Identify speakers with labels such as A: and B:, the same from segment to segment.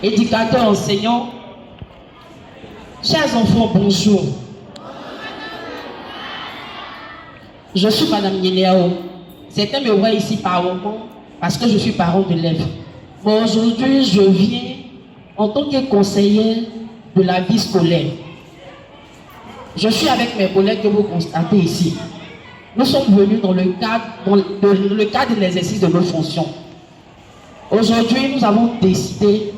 A: Éducateurs, enseignants, chers enfants, bonjour. Je suis Madame Yeneao. Certains me voient ici par moment parce que je suis parent d'élèves. Mais aujourd'hui, je viens en tant que conseillère de la vie scolaire. Je suis avec mes collègues que vous constatez ici. Nous sommes venus dans le cadre de l'exercice de nos fonctions. Aujourd'hui, nous avons décidé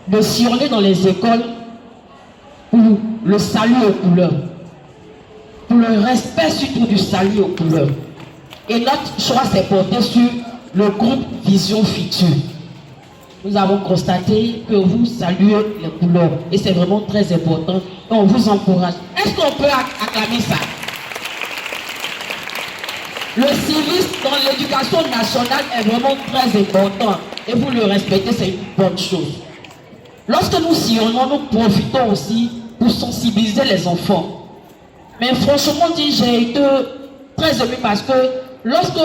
A: de sillonner dans les écoles pour le salut aux couleurs, pour le respect surtout du salut aux couleurs. Et notre choix s'est porté sur le groupe Vision Future. Nous avons constaté que vous saluez les couleurs et c'est vraiment très important. Et on vous encourage. Est-ce qu'on peut acclamer ça? Le civisme dans l'éducation nationale est vraiment très important et vous le respectez, c'est une bonne chose. Lorsque nous sillonnons, nous profitons aussi pour sensibiliser les enfants. Mais franchement dit, j'ai été très ému parce que lorsque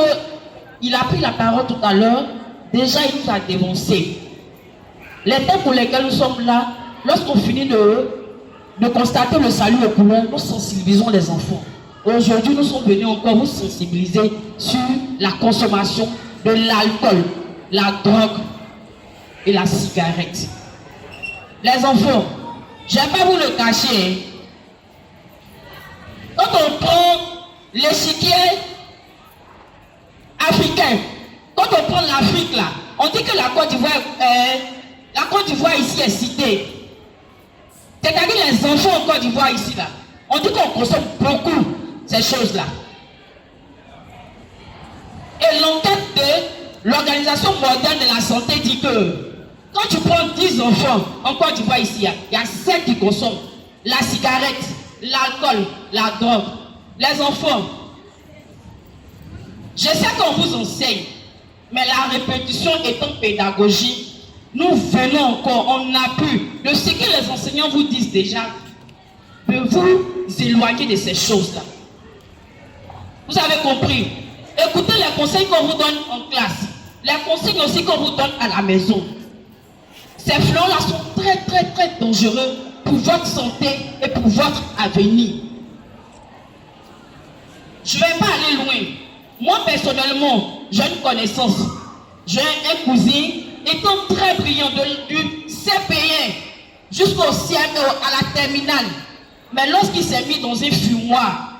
A: il a pris la parole tout à l'heure, déjà il nous a dénoncé. Les thèmes pour lesquels nous sommes là, lorsqu'on finit de constater le salut aux couleurs, nous sensibilisons les enfants. Aujourd'hui, nous sommes venus encore vous sensibiliser sur la consommation de l'alcool, la drogue et la cigarette. Les enfants, je ne vais pas vous le cacher. Quand on prend l'échiquier africain, quand on prend l'Afrique là, on dit que la Côte d'Ivoire ici est citée. C'est-à-dire les enfants en Côte d'Ivoire ici là, on dit qu'on consomme beaucoup ces choses-là. Et l'enquête de l'Organisation mondiale de la santé dit que quand tu prends 10 enfants en Côte d'Ivoire ici, il y a 7 qui consomment la cigarette, l'alcool, la drogue. Les enfants, je sais qu'on vous enseigne, mais la répétition étant pédagogie, nous venons encore en appui de ce que les enseignants vous disent déjà, de vous éloigner de ces choses-là. Vous avez compris? Écoutez les conseils qu'on vous donne en classe, les conseils aussi qu'on vous donne à la maison. Ces fléaux-là sont très très très dangereux pour votre santé et pour votre avenir. Je ne vais pas aller loin. Moi personnellement, j'ai une connaissance. J'ai un cousin étant très brillant du CP1 jusqu'au CME à la terminale. Mais lorsqu'il s'est mis dans un fumoir,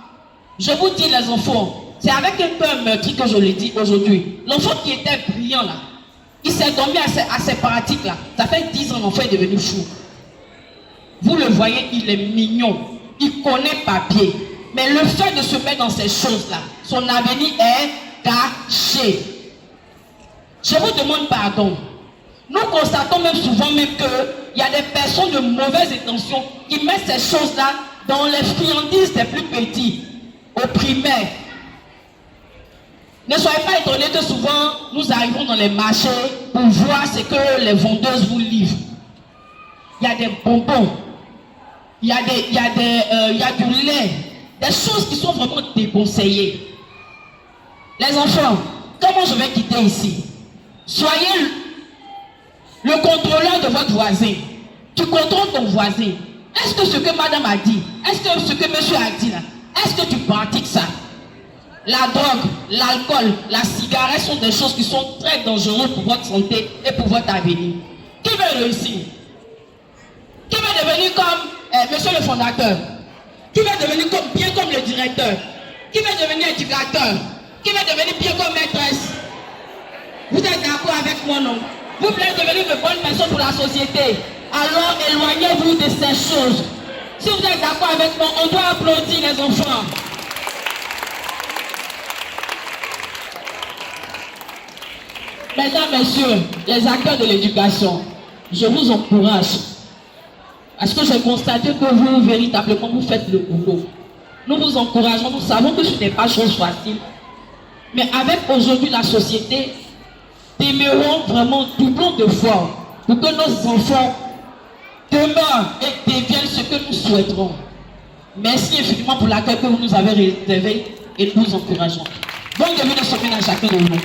A: je vous dis les enfants, c'est avec un peu meurtri que je le dis aujourd'hui. L'enfant qui était brillant là, il s'est dormi à ces pratiques là. Ça fait 10 ans l'enfant est devenu fou. Vous le voyez, il est mignon. Il connaît papier. Mais le fait de se mettre dans ces choses là, son avenir est caché. Je vous demande pardon. Nous constatons même souvent même qu'il y a des personnes de mauvaises intentions qui mettent ces choses là dans les friandises des plus petits. Au primaire. Ne soyez pas étonnés que souvent nous arrivons dans les marchés pour voir ce que les vendeuses vous livrent. Il y a des bonbons, il y a du lait, des choses qui sont vraiment déconseillées. Les enfants, comment je vais quitter ici? Soyez le contrôleur de votre voisin. Tu contrôles ton voisin. Est-ce que ce que madame a dit, est-ce que ce que monsieur a dit là, est-ce que tu pratiques ça? La drogue, l'alcool, la cigarette sont des choses qui sont très dangereuses pour votre santé et pour votre avenir. Qui veut réussir? Qui veut devenir comme monsieur le fondateur? Qui veut devenir bien comme le directeur? Qui veut devenir éducateur? Qui veut devenir bien comme maîtresse? Vous êtes d'accord avec moi, non? Vous voulez devenir de bonnes personnes pour la société. Alors éloignez-vous de ces choses. Si vous êtes d'accord avec moi, on doit applaudir les enfants. Mesdames, messieurs, les acteurs de l'éducation, je vous encourage. Parce que j'ai constaté que vous, véritablement, vous faites le boulot. Nous vous encourageons, nous savons que ce n'est pas chose facile. Mais avec aujourd'hui la société, demeurons vraiment doublons de foi pour que nos enfants demeurent et deviennent ce que nous souhaiterons. Merci infiniment pour l'accueil que vous nous avez réservé et nous vous encourageons. Bonne début de semaine à chacun de vous.